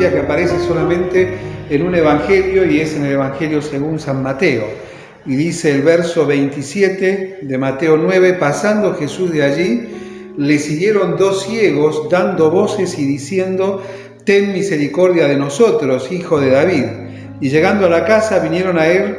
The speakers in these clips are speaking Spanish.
historia que aparece solamente en un evangelio y es en el Evangelio según San Mateo. Y dice el verso 27 de Mateo 9, pasando Jesús de allí, le siguieron 2 ciegos dando voces y diciendo: ten misericordia de nosotros, hijo de David. Y llegando a la casa vinieron a él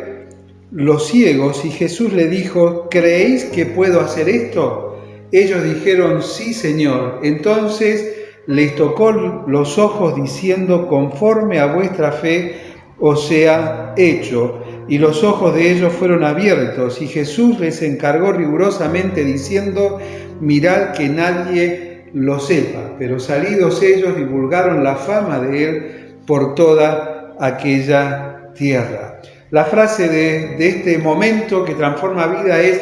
los ciegos y Jesús le dijo: ¿creéis que puedo hacer esto? Ellos dijeron: sí, Señor. Entonces les tocó los ojos diciendo: conforme a vuestra fe os sea hecho. Y los ojos de ellos fueron abiertos, y Jesús les encargó rigurosamente diciendo: mirad que nadie lo sepa. Pero salidos ellos divulgaron la fama de él por toda aquella tierra. La frase de este momento que transforma vida es: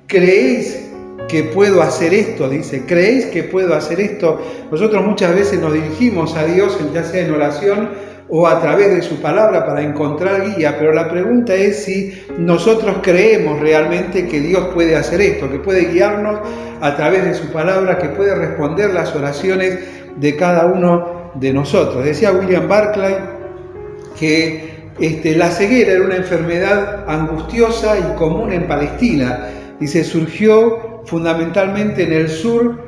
¿creéis que puedo hacer esto? Dice, ¿creéis que puedo hacer esto? Nosotros muchas veces nos dirigimos a Dios, ya sea en oración o a través de su palabra para encontrar guía, pero la pregunta es si nosotros creemos realmente que Dios puede hacer esto, que puede guiarnos a través de su palabra, que puede responder las oraciones de cada uno de nosotros. Decía William Barclay que la ceguera era una enfermedad angustiosa y común en Palestina. Dice, surgió fundamentalmente en el sur,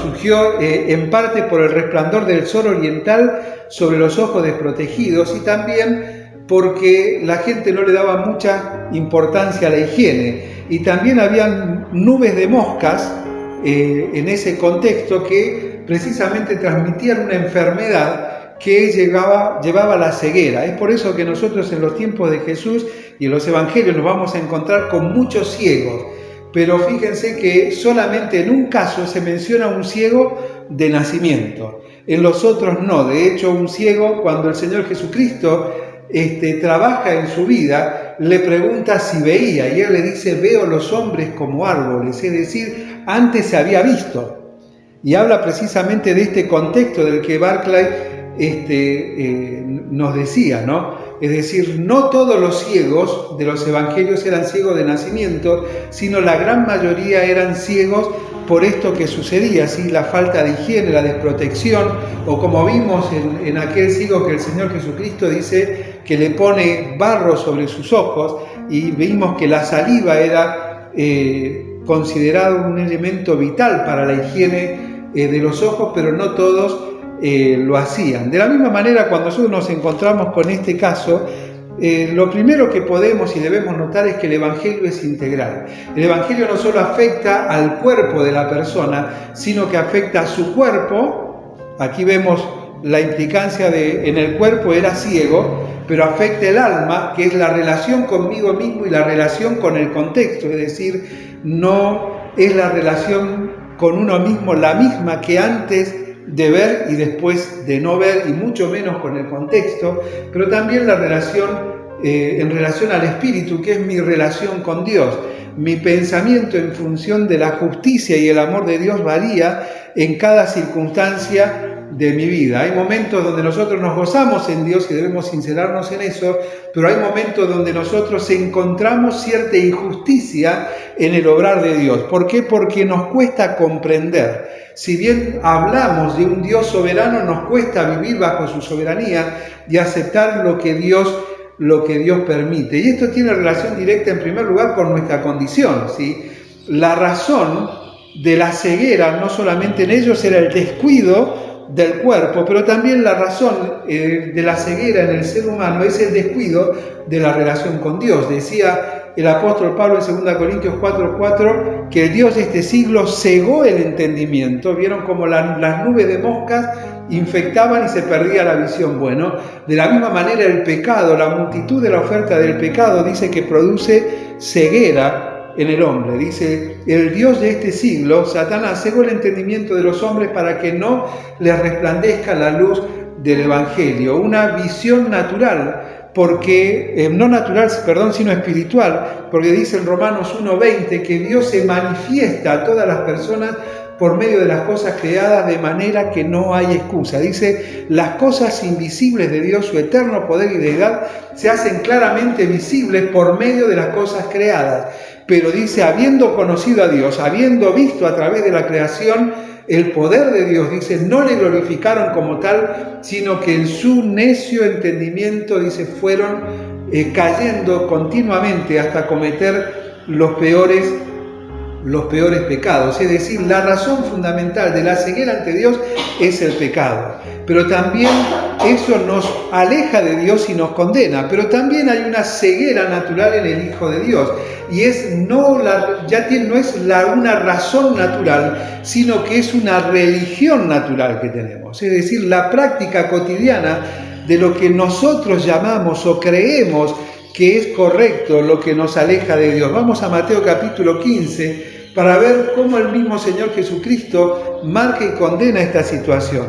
surgió en parte por el resplandor del sol oriental sobre los ojos desprotegidos y también porque la gente no le daba mucha importancia a la higiene. Y también habían nubes de moscas en ese contexto que precisamente transmitían una enfermedad que llevaba a la ceguera. Es por eso que nosotros en los tiempos de Jesús y en los evangelios nos vamos a encontrar con muchos ciegos. Pero fíjense que solamente en un caso se menciona un ciego de nacimiento. En los otros no. De hecho, un ciego, cuando el Señor Jesucristo trabaja en su vida, le pregunta si veía. Y él le dice: veo los hombres como árboles. Es decir, antes se había visto. Y habla precisamente de este contexto del que Barclay nos decía, ¿no? Es decir, no todos los ciegos de los evangelios eran ciegos de nacimiento, sino la gran mayoría eran ciegos por esto que sucedía, ¿sí? La falta de higiene, la desprotección, o como vimos en aquel ciego que el Señor Jesucristo dice que le pone barro sobre sus ojos, y vimos que la saliva era considerado un elemento vital para la higiene de los ojos, pero no todos lo hacían. De la misma manera, cuando nosotros nos encontramos con este caso, lo primero que podemos y debemos notar es que el Evangelio es integral. El Evangelio no solo afecta al cuerpo de la persona, sino que afecta a su cuerpo. Aquí vemos la implicancia en el cuerpo era ciego, pero afecta el alma, que es la relación conmigo mismo y la relación con el contexto. Es decir, no es la relación con uno mismo la misma que antes de ver y después de no ver, y mucho menos con el contexto, pero también la relación en relación al Espíritu, que es mi relación con Dios. Mi pensamiento en función de la justicia y el amor de Dios varía en cada circunstancia de mi vida. Hay momentos donde nosotros nos gozamos en Dios y debemos sincerarnos en eso, pero hay momentos donde nosotros encontramos cierta injusticia en el obrar de Dios. ¿Por qué? Porque nos cuesta comprender. Si bien hablamos de un Dios soberano, nos cuesta vivir bajo su soberanía y aceptar lo que Dios permite. Y esto tiene relación directa, en primer lugar, con nuestra condición, ¿sí? La razón de la ceguera, no solamente en ellos, era el descuido del cuerpo, pero también la razón de la ceguera en el ser humano es el descuido de la relación con Dios. Decía el apóstol Pablo en 2 Corintios 4:4 que el Dios de este siglo cegó el entendimiento. Vieron como las nubes de moscas infectaban y se perdía la visión. Bueno, de la misma manera el pecado, la multitud de la oferta del pecado dice que produce ceguera en el hombre. Dice, el Dios de este siglo, Satanás, cegó el entendimiento de los hombres para que no les resplandezca la luz del Evangelio. Una visión natural, sino espiritual, porque dice en Romanos 1:20 que Dios se manifiesta a todas las personas por medio de las cosas creadas, de manera que no hay excusa. Dice, las cosas invisibles de Dios, su eterno poder y deidad, se hacen claramente visibles por medio de las cosas creadas. Pero dice, habiendo conocido a Dios, habiendo visto a través de la creación el poder de Dios, dice, no le glorificaron como tal, sino que en su necio entendimiento, dice, fueron cayendo continuamente hasta cometer los peores pecados. Es decir, la razón fundamental de la ceguera ante Dios es el pecado. Pero también eso nos aleja de Dios y nos condena. Pero también hay una ceguera natural en el Hijo de Dios. Y no es una razón natural, sino que es una religión natural que tenemos. Es decir, la práctica cotidiana de lo que nosotros llamamos o creemos que es correcto, lo que nos aleja de Dios. Vamos a Mateo capítulo 15 para ver cómo el mismo Señor Jesucristo marca y condena esta situación.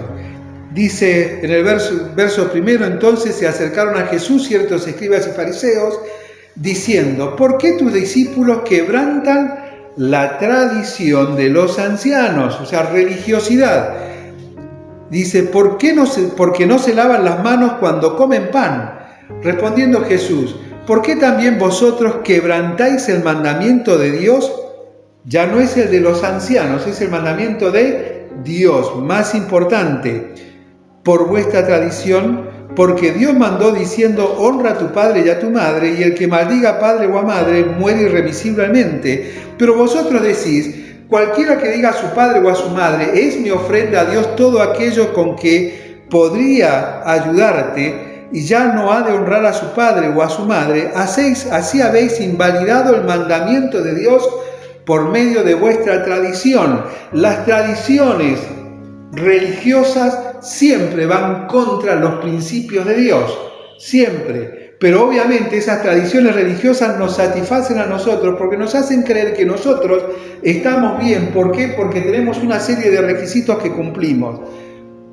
Dice en el verso primero, entonces se acercaron a Jesús ciertos escribas y fariseos, diciendo, ¿por qué tus discípulos quebrantan la tradición de los ancianos? O sea, religiosidad. Dice, porque no se lavan las manos cuando comen pan? Respondiendo Jesús, ¿por qué también vosotros quebrantáis el mandamiento de Dios? Ya no es el de los ancianos, es el mandamiento de Dios, más importante, por vuestra tradición, porque Dios mandó diciendo, honra a tu padre y a tu madre, y el que maldiga a padre o a madre muere irremisiblemente. Pero vosotros decís, cualquiera que diga a su padre o a su madre, es mi ofrenda a Dios todo aquello con que podría ayudarte, y ya no ha de honrar a su padre o a su madre, así habéis invalidado el mandamiento de Dios por medio de vuestra tradición. Las tradiciones religiosas siempre van contra los principios de Dios, siempre. Pero obviamente esas tradiciones religiosas nos satisfacen a nosotros porque nos hacen creer que nosotros estamos bien. ¿Por qué? Porque tenemos una serie de requisitos que cumplimos.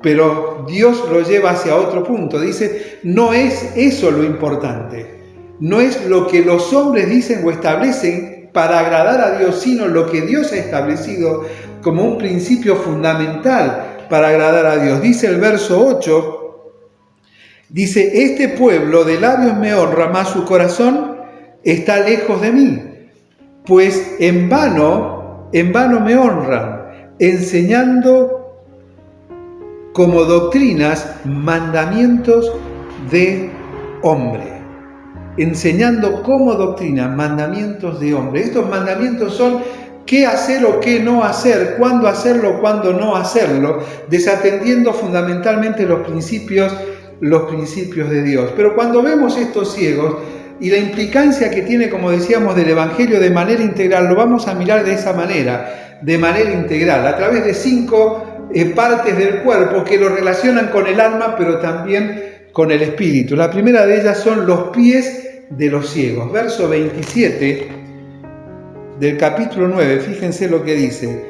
Pero Dios lo lleva hacia otro punto. Dice, no es eso lo importante. No es lo que los hombres dicen o establecen para agradar a Dios, sino lo que Dios ha establecido como un principio fundamental para agradar a Dios. Dice el verso 8, dice, este pueblo de labios me honra, mas su corazón está lejos de mí, pues en vano me honran, enseñando como doctrinas mandamientos de hombre. Enseñando como doctrina mandamientos de hombre. Estos mandamientos son qué hacer o qué no hacer, cuándo hacerlo o cuándo no hacerlo, desatendiendo fundamentalmente los principios de Dios. Pero cuando vemos estos ciegos y la implicancia que tiene, como decíamos, del Evangelio de manera integral, lo vamos a mirar de esa manera, de manera integral, a través de 5 partes del cuerpo que lo relacionan con el alma, pero también con el espíritu. La primera de ellas son los pies de los ciegos. Verso 27 del capítulo 9, fíjense lo que dice.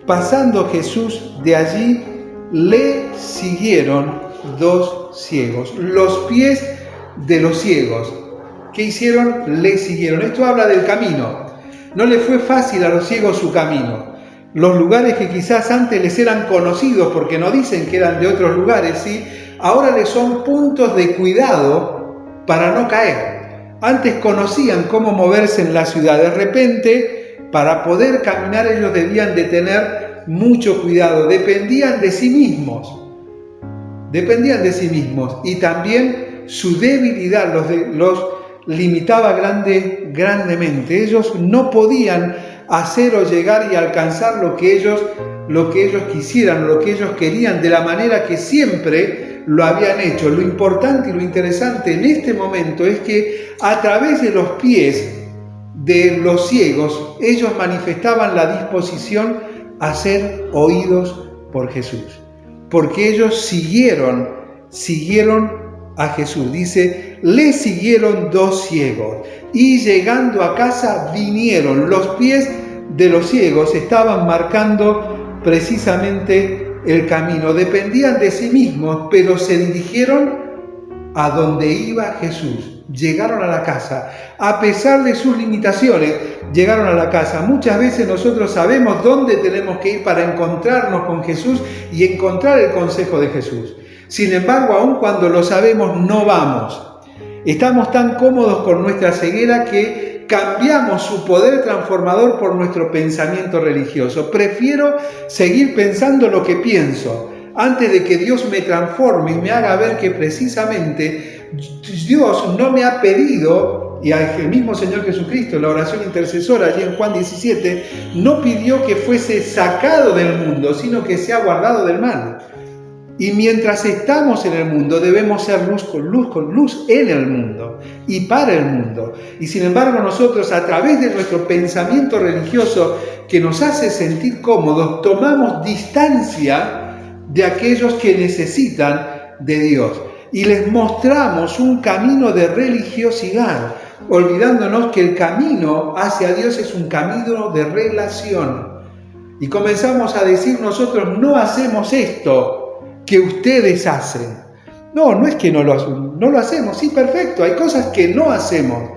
Pasando Jesús de allí, le siguieron 2 ciegos. Los pies de los ciegos. ¿Qué hicieron? Le siguieron. Esto habla del camino. No le fue fácil a los ciegos su camino. Los lugares que quizás antes les eran conocidos, porque no dicen que eran de otros lugares, ¿sí? Ahora les son puntos de cuidado para no caer. Antes conocían cómo moverse en la ciudad. De repente, para poder caminar, ellos debían de tener mucho cuidado. Dependían de sí mismos. Y también su debilidad los limitaba grandemente. Ellos no podían hacer o llegar y alcanzar lo que ellos quisieran, lo que ellos querían, de la manera que siempre lo habían hecho. Lo importante y lo interesante en este momento es que a través de los pies de los ciegos, ellos manifestaban la disposición a ser oídos por Jesús, porque ellos siguieron a Jesús. Dice, le siguieron 2 ciegos y llegando a casa vinieron. Los pies de los ciegos estaban marcando precisamente el camino. Dependían de sí mismos, pero se dirigieron a donde iba Jesús. Llegaron a la casa. A pesar de sus limitaciones, llegaron a la casa. Muchas veces nosotros sabemos dónde tenemos que ir para encontrarnos con Jesús y encontrar el consejo de Jesús. Sin embargo, aun cuando lo sabemos, no vamos. Estamos tan cómodos con nuestra ceguera que cambiamos su poder transformador por nuestro pensamiento religioso. Prefiero seguir pensando lo que pienso antes de que Dios me transforme y me haga ver que precisamente Dios no me ha pedido, y el mismo Señor Jesucristo en la oración intercesora allí en Juan 17, no pidió que fuese sacado del mundo, sino que sea guardado del mal. Y mientras estamos en el mundo debemos ser luz con luz en el mundo y para el mundo. Y sin embargo nosotros, a través de nuestro pensamiento religioso que nos hace sentir cómodos, tomamos distancia de aquellos que necesitan de Dios y les mostramos un camino de religiosidad, olvidándonos que el camino hacia Dios es un camino de relación. Y comenzamos a decir nosotros: no hacemos esto que ustedes hacen. No es que no lo hacemos, sí, perfecto, hay cosas que no hacemos,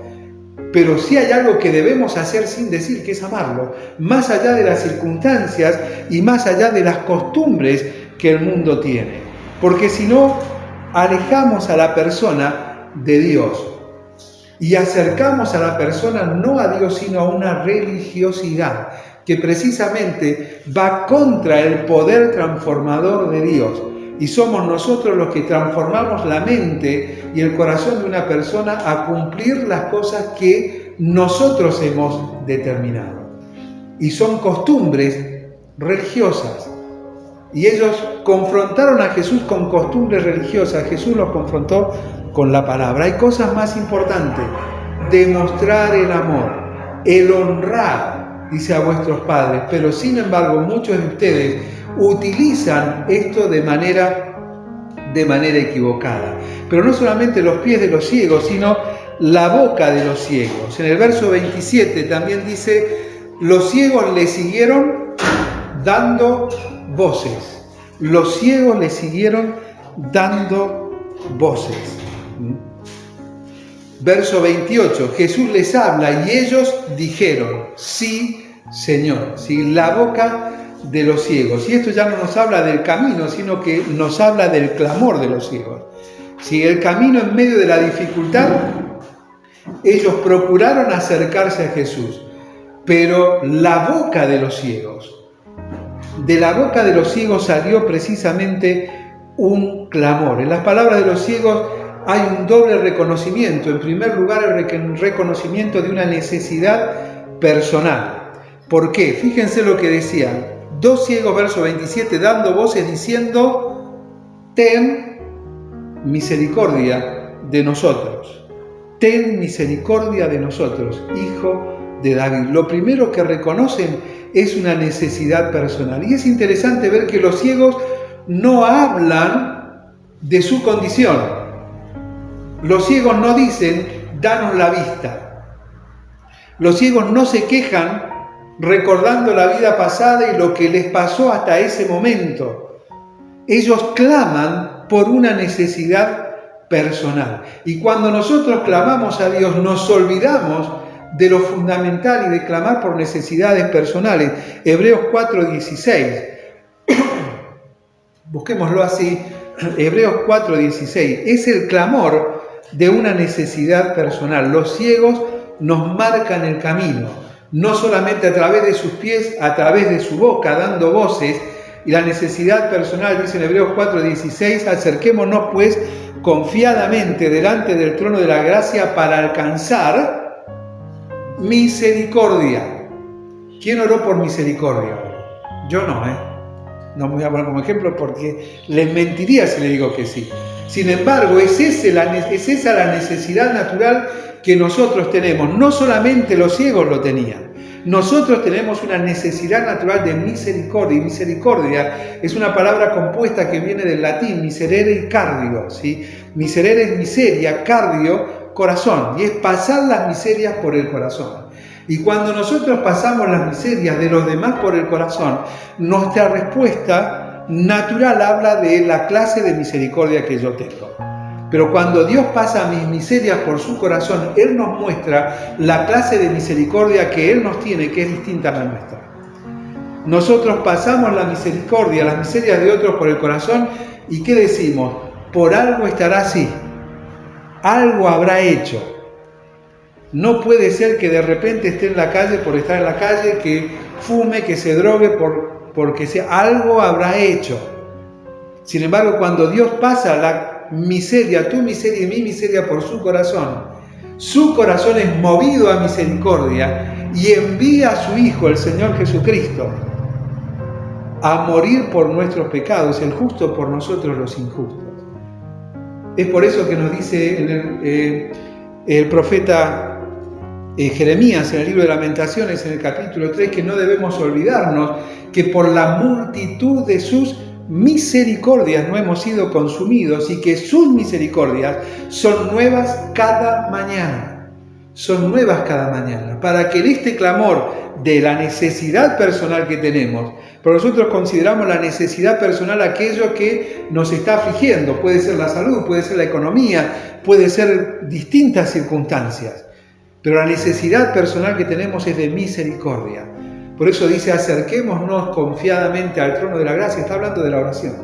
pero sí hay algo que debemos hacer sin decir, que es amarlo, más allá de las circunstancias y más allá de las costumbres que el mundo tiene, porque si no, alejamos a la persona de Dios y acercamos a la persona no a Dios, sino a una religiosidad que precisamente va contra el poder transformador de Dios. Y somos nosotros los que transformamos la mente y el corazón de una persona a cumplir las cosas que nosotros hemos determinado. Y son costumbres religiosas. Y ellos confrontaron a Jesús con costumbres religiosas. Jesús los confrontó con la palabra. Hay cosas más importantes: demostrar el amor, el honrar, dice, a vuestros padres. Pero sin embargo, muchos de ustedes utilizan esto de manera equivocada. Pero no solamente los pies de los ciegos, sino la boca de los ciegos. En el verso 27 también dice: los ciegos le siguieron dando voces. Los ciegos le siguieron dando voces. Verso 28, Jesús les habla y ellos dijeron: sí, Señor. Sí, la boca de los ciegos. Y esto ya no nos habla del camino, sino que nos habla del clamor de los ciegos. Si el camino en medio de la dificultad, ellos procuraron acercarse a Jesús, pero la boca de los ciegos, de la boca de los ciegos salió precisamente un clamor. En las palabras de los ciegos hay un doble reconocimiento. En primer lugar, el reconocimiento de una necesidad personal. ¿Por qué? Fíjense lo que decían. Dos ciegos, verso 27, dando voces diciendo: ten misericordia de nosotros. Ten misericordia de nosotros, Hijo de David. Lo primero que reconocen es una necesidad personal. Y es interesante ver que los ciegos no hablan de su condición. Los ciegos no dicen: danos la vista. Los ciegos no se quejan recordando la vida pasada y lo que les pasó hasta ese momento. Ellos claman por una necesidad personal. Y cuando nosotros clamamos a Dios, nos olvidamos de lo fundamental y de clamar por necesidades personales. Hebreos 4:16. Busquémoslo así. Hebreos 4:16. Es el clamor de una necesidad personal. Los ciegos nos marcan el camino, no solamente a través de sus pies, a través de su boca, dando voces. Y la necesidad personal, dice en Hebreos 4:16, acerquémonos pues confiadamente delante del trono de la gracia para alcanzar misericordia. ¿Quién oró por misericordia? Yo no, No me voy a poner como ejemplo porque les mentiría si les digo que sí. Sin embargo, es esa la necesidad natural que nosotros tenemos. No solamente los ciegos lo tenían. Nosotros tenemos una necesidad natural de misericordia. Y misericordia es una palabra compuesta que viene del latín, miserere y cardio, ¿sí? Miserere es miseria, cardio, corazón. Y es pasar las miserias por el corazón. Y cuando nosotros pasamos las miserias de los demás por el corazón, nuestra respuesta natural habla de la clase de misericordia que yo tengo. Pero cuando Dios pasa mis miserias por su corazón, Él nos muestra la clase de misericordia que Él nos tiene, que es distinta a la nuestra. Nosotros pasamos la misericordia, las miserias de otros por el corazón, ¿y qué decimos? Por algo estará así, algo habrá hecho. No puede ser que de repente esté en la calle por estar en la calle, que fume, que se drogue, porque algo habrá hecho. Sin embargo, cuando Dios pasa la miseria, tu miseria y mi miseria por su corazón es movido a misericordia y envía a su Hijo, el Señor Jesucristo, a morir por nuestros pecados, el justo por nosotros los injustos. Es por eso que nos dice el profeta Jeremías en el libro de Lamentaciones, en el capítulo 3, que no debemos olvidarnos que por la multitud de sus misericordias no hemos sido consumidos y que sus misericordias son nuevas cada mañana. Son nuevas cada mañana, para que en este clamor de la necesidad personal que tenemos, pero nosotros consideramos la necesidad personal aquello que nos está afligiendo, puede ser la salud, puede ser la economía, puede ser distintas circunstancias, pero la necesidad personal que tenemos es de misericordia. Por eso dice, acerquémonos confiadamente al trono de la gracia, está hablando de la oración,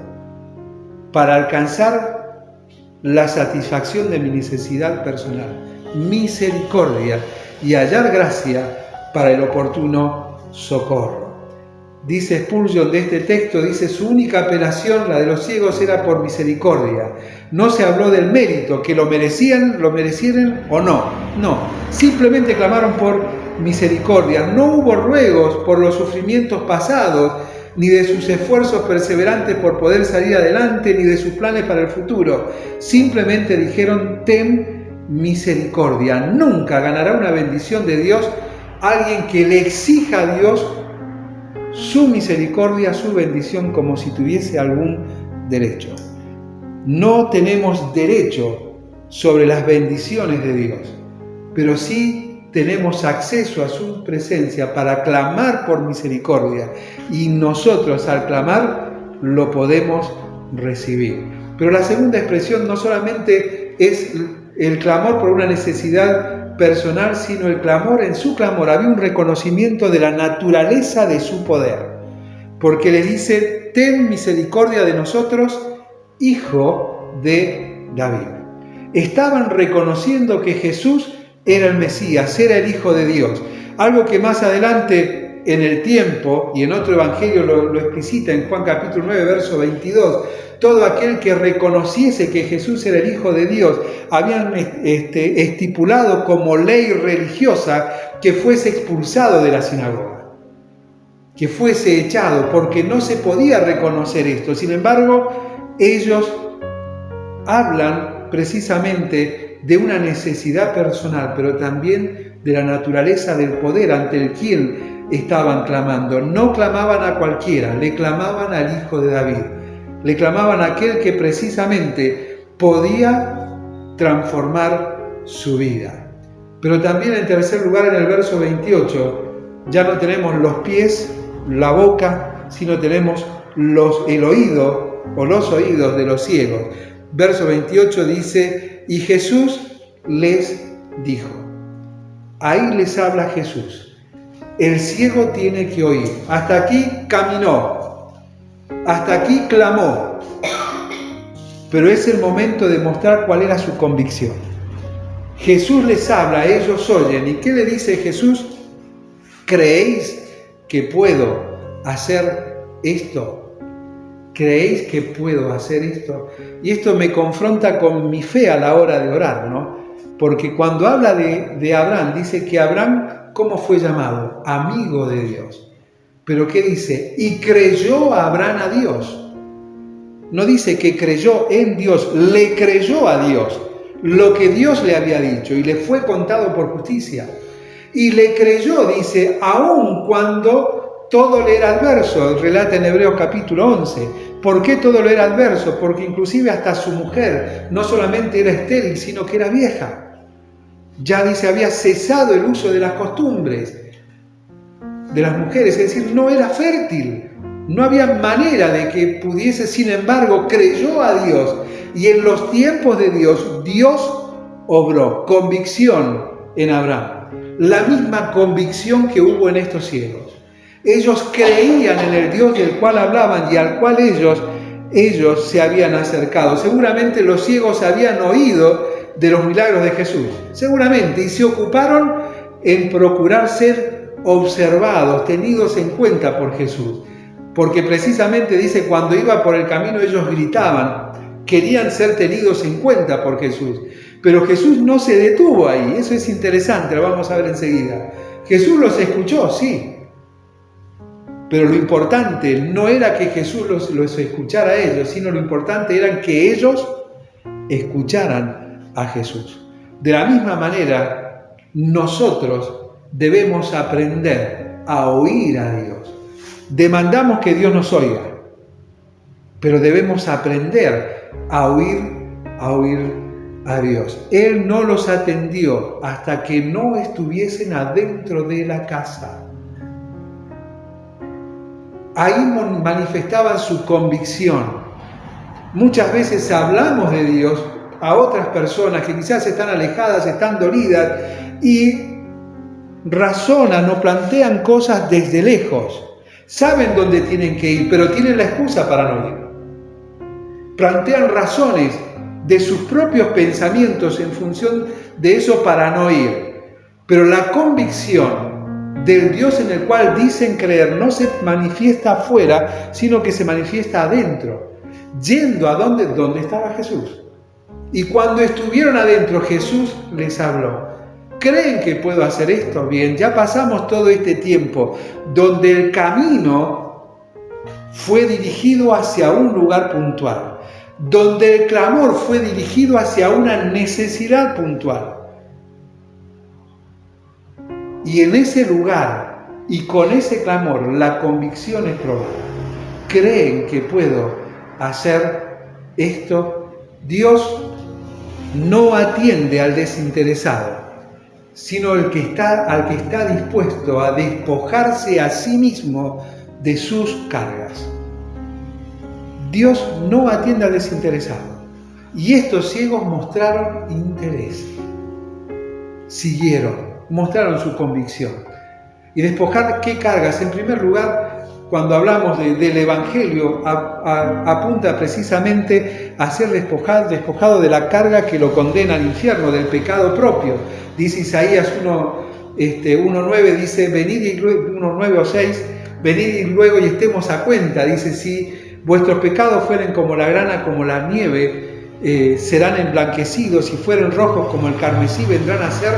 para alcanzar la satisfacción de mi necesidad personal, misericordia, y hallar gracia para el oportuno socorro. Dice Spurgeon de este texto, dice, su única apelación, la de los ciegos, era por misericordia. No se habló del mérito, que lo merecieran o no. No, simplemente clamaron por misericordia. No hubo ruegos por los sufrimientos pasados, ni de sus esfuerzos perseverantes por poder salir adelante, ni de sus planes para el futuro. Simplemente dijeron, ten misericordia. Nunca ganará una bendición de Dios alguien que le exija a Dios su misericordia, su bendición, como si tuviese algún derecho. No tenemos derecho sobre las bendiciones de Dios, pero sí tenemos acceso a su presencia para clamar por misericordia, y nosotros al clamar lo podemos recibir. Pero la segunda expresión no solamente es el clamor por una necesidad personal, sino el clamor. En su clamor había un reconocimiento de la naturaleza de su poder, porque le dice, ten misericordia de nosotros, hijo de David. Estaban reconociendo que Jesús era el Mesías, era el Hijo de Dios, algo que más adelante en el tiempo, y en otro evangelio lo explicita en Juan capítulo 9, verso 22, todo aquel que reconociese que Jesús era el Hijo de Dios, habían estipulado como ley religiosa que fuese expulsado de la sinagoga, que fuese echado, porque no se podía reconocer esto. Sin embargo, ellos hablan precisamente de una necesidad personal, pero también de la naturaleza del poder ante el quien estaban clamando. No clamaban a cualquiera, le clamaban al Hijo de David. Le clamaban a aquel que precisamente podía transformar su vida. Pero también en tercer lugar, en el verso 28, ya no tenemos los pies, la boca, sino tenemos el oído o los oídos de los ciegos. Verso 28 dice, y Jesús les dijo. Ahí les habla Jesús. El ciego tiene que oír. Hasta aquí caminó. Hasta aquí clamó. Pero es el momento de mostrar cuál era su convicción. Jesús les habla, ellos oyen. ¿Y qué le dice Jesús? ¿Creéis que puedo hacer esto? ¿Creéis que puedo hacer esto? Y esto me confronta con mi fe a la hora de orar, ¿no? Porque cuando habla de Abraham, dice que Abraham, ¿cómo fue llamado? Amigo de Dios. Pero ¿qué dice? Y creyó Abraham a Dios. No dice que creyó en Dios, le creyó a Dios lo que Dios le había dicho y le fue contado por justicia. Y le creyó, dice, aun cuando todo le era adverso, relata en Hebreos capítulo 11. ¿Por qué todo le era adverso? Porque inclusive hasta su mujer no solamente era estéril, sino que era vieja. Ya dice, había cesado el uso de las costumbres de las mujeres, es decir, no era fértil. No había manera de que pudiese, sin embargo, creyó a Dios. Y en los tiempos de Dios, Dios obró convicción en Abraham. La misma convicción que hubo en estos ciegos. Ellos creían en el Dios del cual hablaban y al cual ellos se habían acercado. Seguramente los ciegos habían oído de los milagros de Jesús? Seguramente, y se ocuparon en procurar ser observados, tenidos en cuenta por Jesús. Porque precisamente dice, cuando iba por el camino ellos gritaban, querían ser tenidos en cuenta por Jesús. Pero Jesús no se detuvo ahí, eso es interesante, lo vamos a ver enseguida. Jesús los escuchó, sí. Pero lo importante no era que Jesús los escuchara a ellos, sino lo importante era que ellos escucharan a Jesús. De la misma manera, nosotros debemos aprender a oír a Dios. Demandamos que Dios nos oiga, pero debemos aprender a oír a Dios. Él no los atendió hasta que no estuviesen adentro de la casa. Ahí manifestaban su convicción. Muchas veces hablamos de Dios a otras personas que quizás están alejadas, están dolidas y razonan o plantean cosas desde lejos. Saben dónde tienen que ir, pero tienen la excusa para no ir. Plantean razones de sus propios pensamientos en función de eso para no ir. Pero la convicción del Dios en el cual dicen creer no se manifiesta afuera, sino que se manifiesta adentro, yendo a donde estaba Jesús. Y cuando estuvieron adentro, Jesús les habló. ¿Creen que puedo hacer esto? Bien, ya pasamos todo este tiempo donde el camino fue dirigido hacia un lugar puntual, donde el clamor fue dirigido hacia una necesidad puntual. Y en ese lugar y con ese clamor, la convicción es probada. ¿Creen que puedo hacer esto? Dios no atiende al desinteresado, sino al que está dispuesto a despojarse a sí mismo de sus cargas. Dios no atiende al desinteresado. Y estos ciegos mostraron interés. Siguieron. Mostraron su convicción. Y despojar, ¿qué cargas? En primer lugar, cuando hablamos del Evangelio, apunta precisamente a ser despojado de la carga que lo condena al infierno, del pecado propio. Dice Isaías 1:9, dice, venid y 1:9 o 6, venid y luego y estemos a cuenta. Dice, si vuestros pecados fueren como la grana, como la nieve, serán emblanquecidos, si fueren rojos como el carmesí, vendrán a ser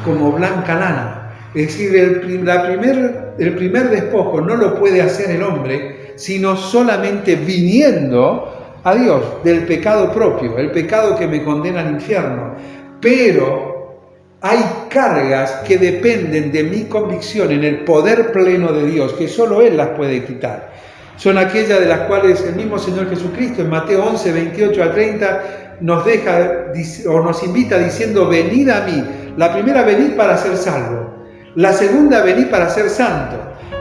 como blanca lana. Es decir, el primer despojo no lo puede hacer el hombre, sino solamente viniendo a Dios del pecado propio, el pecado que me condena al infierno. Pero hay cargas que dependen de mi convicción en el poder pleno de Dios, que solo Él las puede quitar. Son aquellas de las cuales el mismo Señor Jesucristo en Mateo 11, 28 a 30 nos deja o nos invita diciendo, venid a mí. La primera, venid para ser salvo. La segunda, venid para ser santo.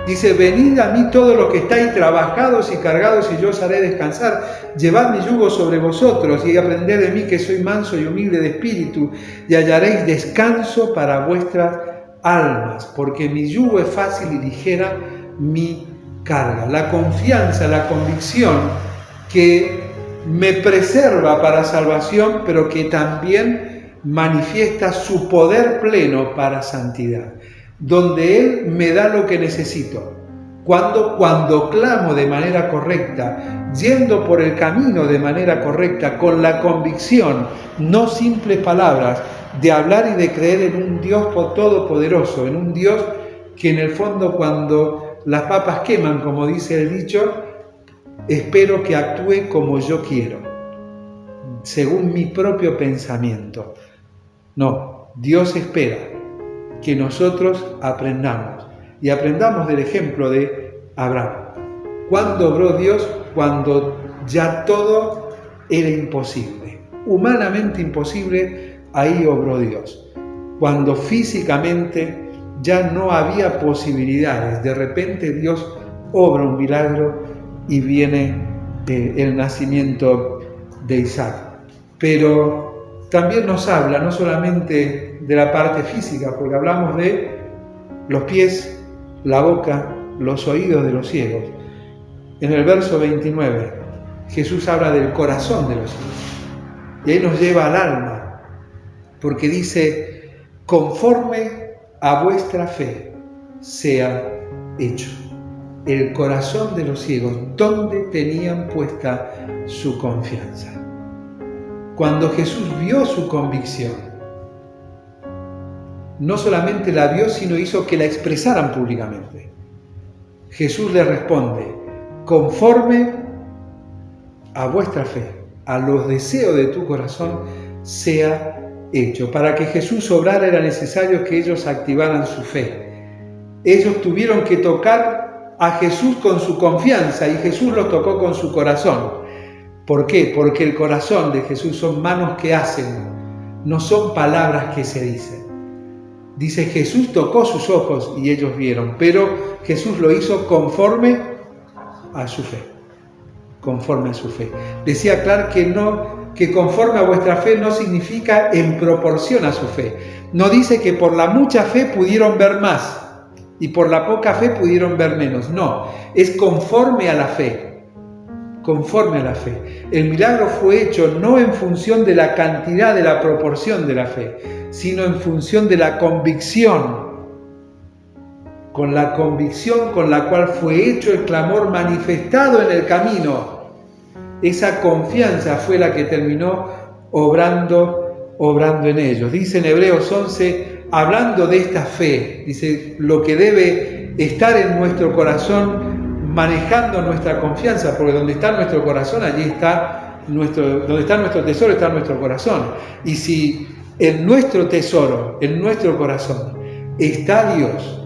Dice, venid a mí todos los que estáis trabajados y cargados y yo os haré descansar. Llevad mi yugo sobre vosotros y aprended de mí que soy manso y humilde de espíritu y hallaréis descanso para vuestras almas, porque mi yugo es fácil y ligera mi carga. La confianza, la convicción que me preserva para salvación, pero que también manifiesta su poder pleno para santidad, donde Él me da lo que necesito. Cuando clamo de manera correcta, yendo por el camino de manera correcta, con la convicción, no simples palabras, de hablar y de creer en un Dios todopoderoso, en un Dios que en el fondo cuando las papas queman, como dice el dicho, espero que actúe como yo quiero, según mi propio pensamiento. No, Dios espera que nosotros aprendamos y aprendamos del ejemplo de Abraham. ¿Cuándo obró Dios? Cuando ya todo era imposible, humanamente imposible, ahí obró Dios. Cuando físicamente ya no había posibilidades, de repente Dios obra un milagro y viene el nacimiento de Isaac. Pero también nos habla no solamente de la parte física, porque hablamos de los pies, la boca, los oídos de los ciegos. En el verso 29, Jesús habla del corazón de los ciegos. Y ahí nos lleva al alma. porque dice, conforme a vuestra fe sea hecho. El corazón de los ciegos, ¿dónde tenían puesta su confianza? Cuando Jesús vio su convicción, no solamente la vio, sino hizo que la expresaran públicamente. Jesús le responde, conforme a vuestra fe, a los deseos de tu corazón, sea hecho. Para que Jesús obrara era necesario que ellos activaran su fe. Ellos tuvieron que tocar a Jesús con su confianza y Jesús los tocó con su corazón. ¿Por qué? Porque el corazón de Jesús son manos que hacen, no son palabras que se dicen. Dice, Jesús tocó sus ojos y ellos vieron, pero Jesús lo hizo conforme a su fe. Conforme a su fe. Decía Clark que conforme a vuestra fe no significa en proporción a su fe. No dice que por la mucha fe pudieron ver más y por la poca fe pudieron ver menos. No, es conforme a la fe. Conforme a la fe. El milagro fue hecho no en función de la cantidad, de la proporción de la fe, sino en función de la convicción. Con la convicción con la cual fue hecho el clamor manifestado en el camino. Esa confianza fue la que terminó obrando en ellos. Dice en Hebreos 11, hablando de esta fe, dice, lo que debe estar en nuestro corazón, manejando nuestra confianza, porque donde está nuestro corazón, allí está donde está nuestro tesoro, está nuestro corazón. Y si en nuestro tesoro, en nuestro corazón, está Dios,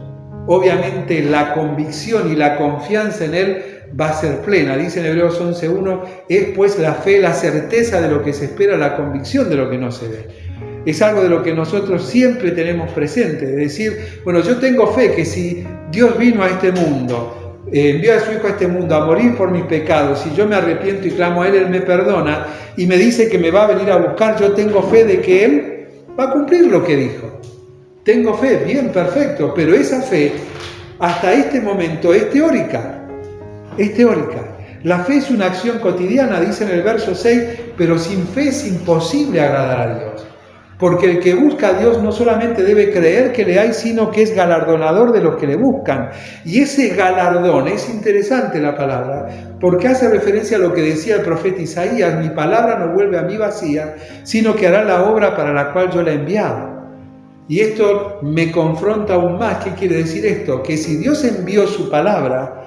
obviamente la convicción y la confianza en Él va a ser plena. Dice en Hebreos 11:1, es pues la fe, la certeza de lo que se espera, la convicción de lo que no se ve. Es algo de lo que nosotros siempre tenemos presente, de decir, bueno, yo tengo fe que si Dios vino a este mundo, envió a su Hijo a este mundo a morir por mis pecados, si yo me arrepiento y clamo a Él, Él me perdona y me dice que me va a venir a buscar, yo tengo fe de que Él va a cumplir lo que dijo. Tengo fe, bien, perfecto, pero esa fe hasta este momento es teórica. Es teórica. La fe es una acción cotidiana, dice en el verso 6, pero sin fe es imposible agradar a Dios. Porque el que busca a Dios no solamente debe creer que le hay, sino que es galardonador de los que le buscan. Y ese galardón, es interesante la palabra, porque hace referencia a lo que decía el profeta Isaías, mi palabra no vuelve a mí vacía, sino que hará la obra para la cual yo la he enviado. Y esto me confronta aún más. ¿Qué quiere decir esto? Que si Dios envió su palabra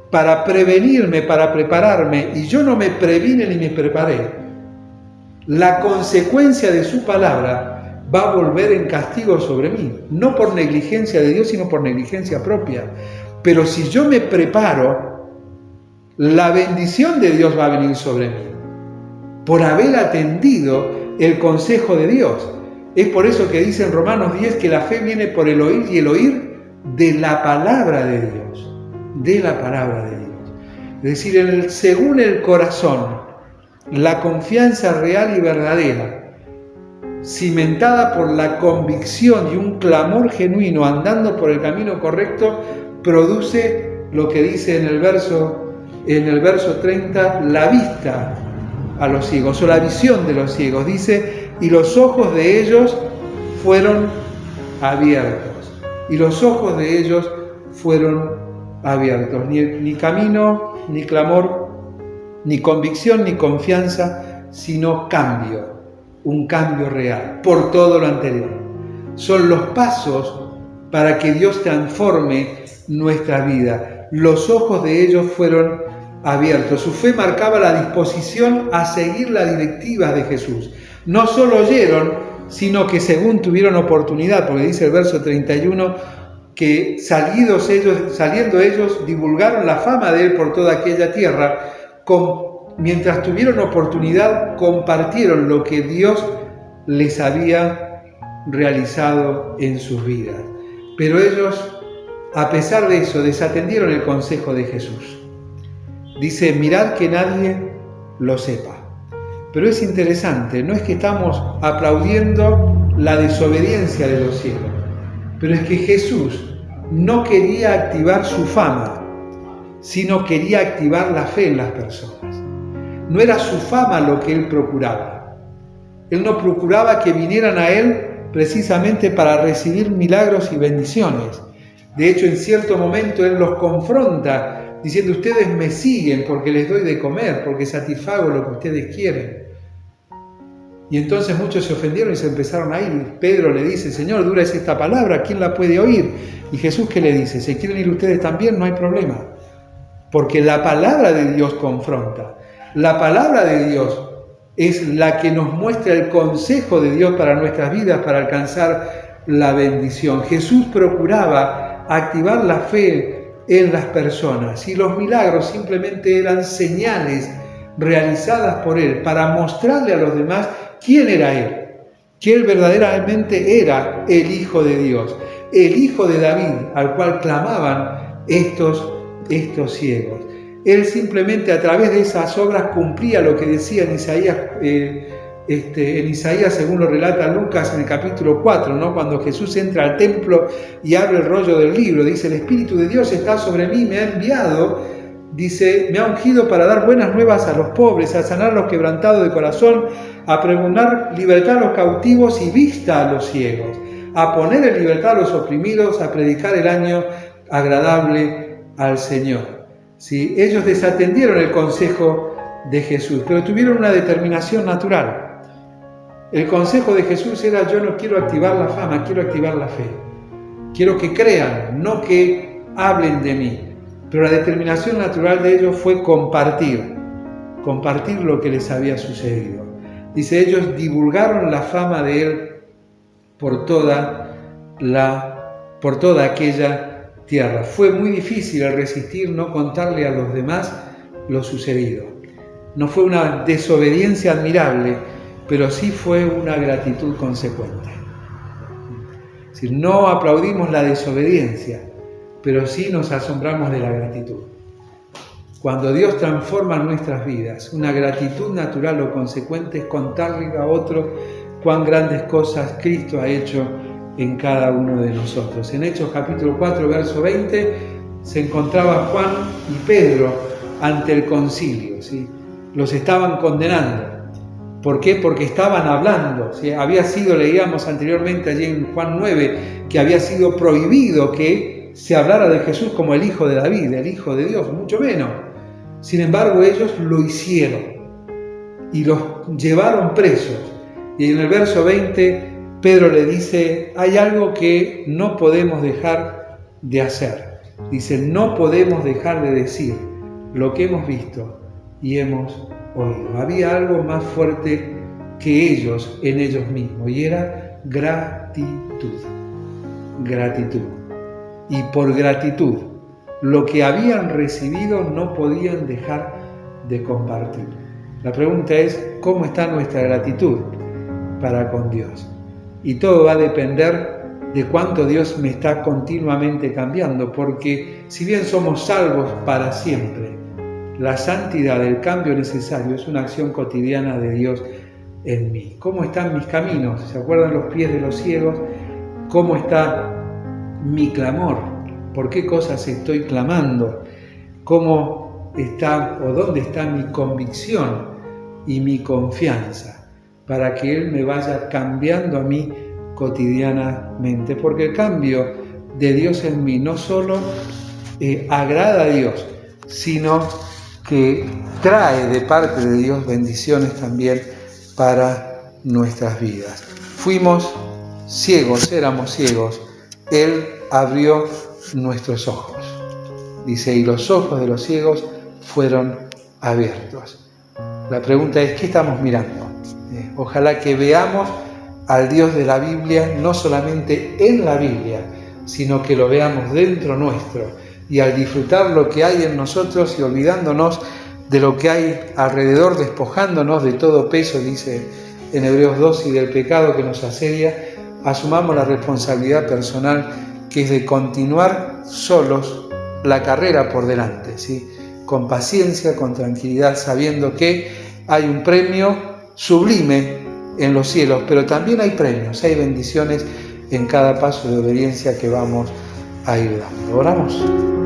para prevenirme, para prepararme, y yo no me previne ni me preparé, la consecuencia de su palabra va a volver en castigo sobre mí, no por negligencia de Dios, sino por negligencia propia. Pero si yo me preparo, la bendición de Dios va a venir sobre mí, por haber atendido el consejo de Dios. Es por eso que dice en Romanos 10 que la fe viene por el oír y el oír de la palabra de Dios. De la palabra de Dios. Es decir, según el corazón, la confianza real y verdadera, cimentada por la convicción y un clamor genuino, andando por el camino correcto, produce lo que dice en el verso 30, la vista a los ciegos, o la visión de los ciegos. Dice, y los ojos de ellos fueron abiertos. Y los ojos de ellos fueron abiertos. Ni camino, ni clamor, ni convicción, ni confianza, sino cambio. Un cambio real, por todo lo anterior. Son los pasos para que Dios transforme nuestra vida. Los ojos de ellos fueron abiertos. Su fe marcaba la disposición a seguir las directivas de Jesús. No solo oyeron, sino que según tuvieron oportunidad, porque dice el verso 31, que saliendo ellos, divulgaron la fama de Él por toda aquella tierra, mientras tuvieron oportunidad, compartieron lo que Dios les había realizado en sus vidas. Pero ellos, a pesar de eso, desatendieron el consejo de Jesús. Dice, mirad que nadie lo sepa. Pero es interesante, no es que estamos aplaudiendo la desobediencia de los ciegos, pero es que Jesús no quería activar su fama, sino quería activar la fe en las personas. No era su fama lo que Él procuraba, Él no procuraba que vinieran a Él precisamente para recibir milagros y bendiciones. De hecho, en cierto momento Él los confronta diciendo: ustedes me siguen porque les doy de comer, porque satisfago lo que ustedes quieren. Y entonces muchos se ofendieron y se empezaron a ir. Pedro le dice: Señor, dura es esta palabra, ¿quién la puede oír? Y Jesús, ¿qué le dice? Si quieren ir ustedes también, no hay problema. Porque la palabra de Dios confronta. La palabra de Dios es la que nos muestra el consejo de Dios para nuestras vidas, para alcanzar la bendición. Jesús procuraba activar la fe en las personas, y los milagros simplemente eran señales realizadas por Él para mostrarle a los demás quién era Él, que Él verdaderamente era el Hijo de Dios, el Hijo de David, al cual clamaban estos ciegos. Él simplemente a través de esas obras cumplía lo que decía en Isaías, según lo relata Lucas en el capítulo 4, ¿no? Cuando Jesús entra al templo y abre el rollo del libro, dice: el Espíritu de Dios está sobre mí, me ha enviado, dice, me ha ungido para dar buenas nuevas a los pobres, a sanar a los quebrantados de corazón, a pregonar libertad a los cautivos y vista a los ciegos, a poner en libertad a los oprimidos, a predicar el año agradable al Señor. ¿Sí? Ellos desatendieron el consejo de Jesús, pero tuvieron una determinación natural. El consejo de Jesús era: yo no quiero activar la fama, quiero activar la fe. Quiero que crean, no que hablen de mí. Pero la determinación natural de ellos fue compartir lo que les había sucedido. Dice: ellos divulgaron la fama de Él por toda aquella tierra. Fue muy difícil el resistir, no contarle a los demás lo sucedido. No fue una desobediencia admirable, pero sí fue una gratitud consecuente. Es decir, no aplaudimos la desobediencia, pero sí nos asombramos de la gratitud. Cuando Dios transforma nuestras vidas, una gratitud natural o consecuente es contarle a otro cuán grandes cosas Cristo ha hecho en cada uno de nosotros. En Hechos capítulo 4, verso 20, se encontraba Juan y Pedro ante el concilio, ¿sí? Los estaban condenando. ¿Por qué? Porque estaban hablando, ¿sí? Había sido, leíamos anteriormente allí en Juan 9, que había sido prohibido que se hablara de Jesús como el Hijo de David, el Hijo de Dios, mucho menos. Sin embargo, ellos lo hicieron y los llevaron presos. Y en el verso 20, Pedro le dice: hay algo que no podemos dejar de hacer. Dice: no podemos dejar de decir lo que hemos visto y hemos oído. Había algo más fuerte que ellos en ellos mismos, y era gratitud. Gratitud. Y por gratitud, lo que habían recibido no podían dejar de compartir. La pregunta es: ¿cómo está nuestra gratitud para con Dios? Y todo va a depender de cuánto Dios me está continuamente cambiando, porque si bien somos salvos para siempre, la santidad, el cambio necesario, es una acción cotidiana de Dios en mí. ¿Cómo están mis caminos? ¿Se acuerdan los pies de los ciegos? ¿Cómo está mi clamor? ¿Por qué cosas estoy clamando? ¿Cómo está o dónde está mi convicción y mi confianza? Para que Él me vaya cambiando a mí cotidianamente. Porque el cambio de Dios en mí no solo agrada a Dios, sino que trae de parte de Dios bendiciones también para nuestras vidas. Fuimos ciegos, éramos ciegos. Él abrió nuestros ojos. Dice: y los ojos de los ciegos fueron abiertos. La pregunta es: ¿qué estamos mirando? Ojalá que veamos al Dios de la Biblia no solamente en la Biblia, sino que lo veamos dentro nuestro, y al disfrutar lo que hay en nosotros y olvidándonos de lo que hay alrededor, despojándonos de todo peso, dice en Hebreos 2, y del pecado que nos asedia, asumamos la responsabilidad personal, que es de continuar solos la carrera por delante, ¿sí? Con paciencia, con tranquilidad, sabiendo que hay un premio sublime en los cielos, pero también hay premios, hay bendiciones en cada paso de obediencia que vamos a ir dando. Oramos.